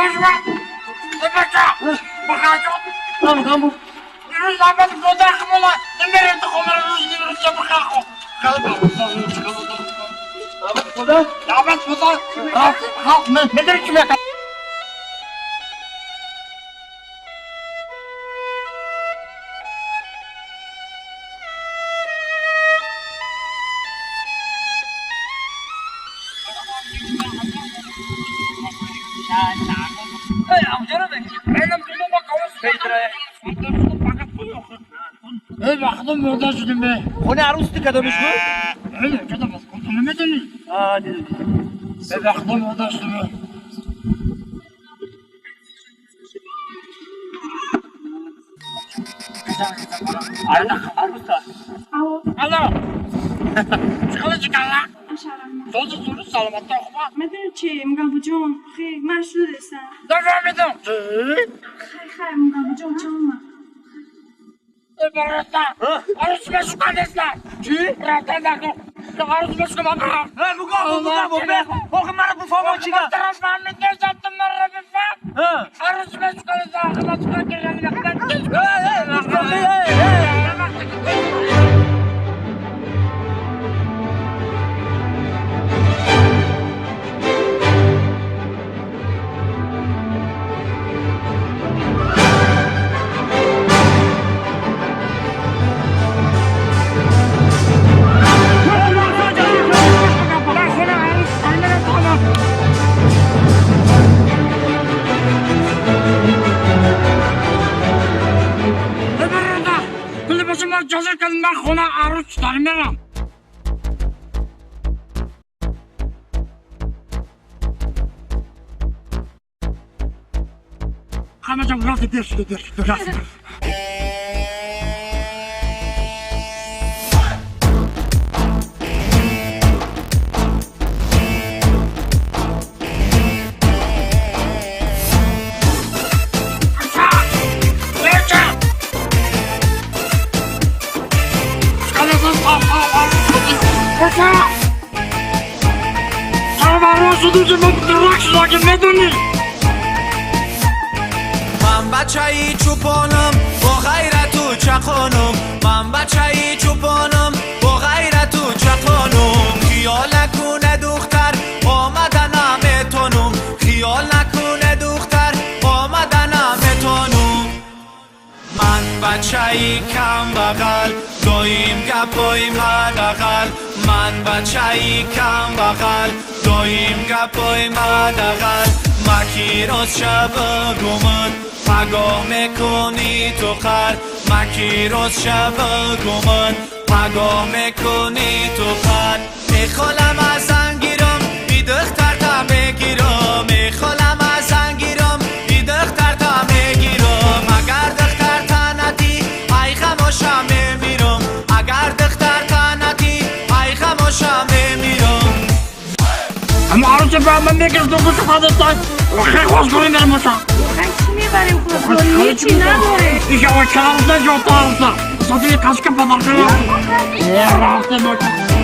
دشمن بچه بخاطر نمیخوام روز اول بوده خمولا نمیره تو خمر روز نیمروز چه بخاخو خدا اول بوده خاک میداری چی میکنه ای وقتم مرده شدیم به خونه عروس دی کدامش بود؟ ای کدام از کن تو نمیدونی دیدم ای وقتم مرده شدیم به عروس تا الو چکاله چکاله اشارم توزی سوری سلامت تا خوبا میدونی چی میگم جون خیلی مشروع هستم نفهمیدم خیلی میگم جون چون ای براستا عروس مشکل نیستم چی؟ براستا نکن تو عروس مشکل ما برام بگو آخه مرا بفهم چی گفت طرف فهمید نزد تو مرا بفهم عروس مشکل داخل از کن که یعنی جزر کن من خونه عروس دارم میرم همه جا راست درش من بچه‌ای چوپانم با غیرت و چقانم من بچه‌ای چوپانم با غیرت و چقانم خیال نکنه دختر آمدنم میتونم خیال نکنه دختر آمدنم میتونم من بچه‌ای کم بغل دایم گپایم حداقل من بچه‌ای کم بغل دایم گپایم حداقل مکی راست شب گمت پگاه میکنی تو خر مکی راست شب گمت پگاه میکنی تو خر میخوالم از انگیرم بی دختر تا بگیرم میخوالم از انگیرم بی دختر تا بگیرم اگر دختر تا ندی ای خموشم میمیرم اگر دختر تا ندی ای خموشم میمیرم اما عروس به من میگه دو گوش خودت دای و خیلی خوش کنیم برم باشم چی میبریم خود هیچی نداره ایشه او چرا ده جوتا عروسا صدی کشک پدر کنیم راسته باشم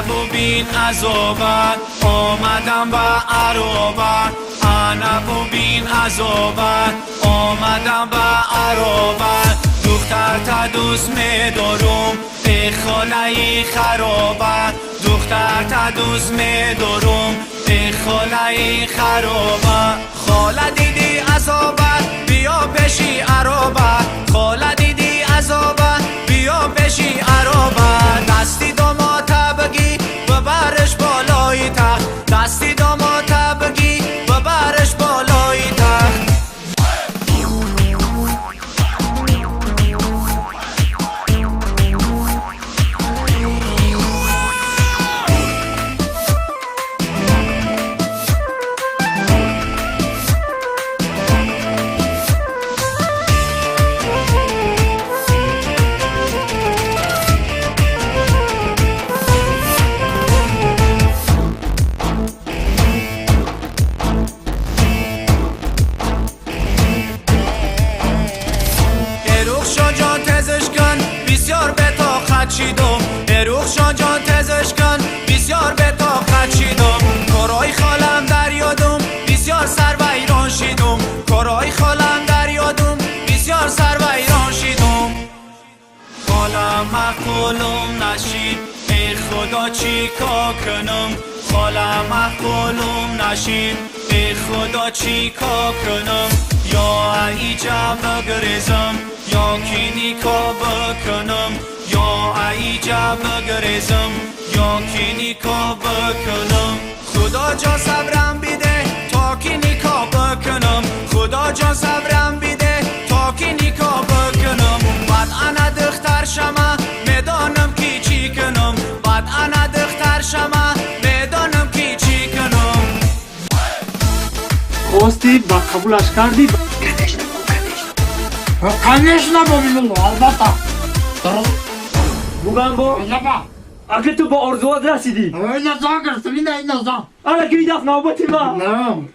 ببین عذابت آمدم به عرابت انا ببین عذابت آمدم به عرابت دختر تا دوست میدارم ای خاله خرابت دختر تا دوست میدارم ای خاله خرابت خاله دیدی عذابت بیا پیشی عرابت خاله دیدی عذابت بیا پیشی عرابت دستی دامات بگی ببرش بالای تخت دستی دامات بگی ببرش بالای تخت محکولم نشید ای خدا چی کار کنم حالم محکولم نشید ای خدا چی کار کنم یا ایجا بگریزم یا کینی کار بکنم یا ایجا بگریزم یا کینی کار بکنم خدا جان صبرم بیده تا کینی کار بکنم خدا جان صبرم بیده تا کینی کار بکنم بعد انا دختر شما میدانم کی چی کنم بعد انا دختر شما میدانم کی چی کنم خواستی با قبولش کردی؟ Конечно, ببینم البته بگم با اگه تو با آرزوات رسیدی این نزا گرفت این نزا الان که این دفت نوبتی ما نه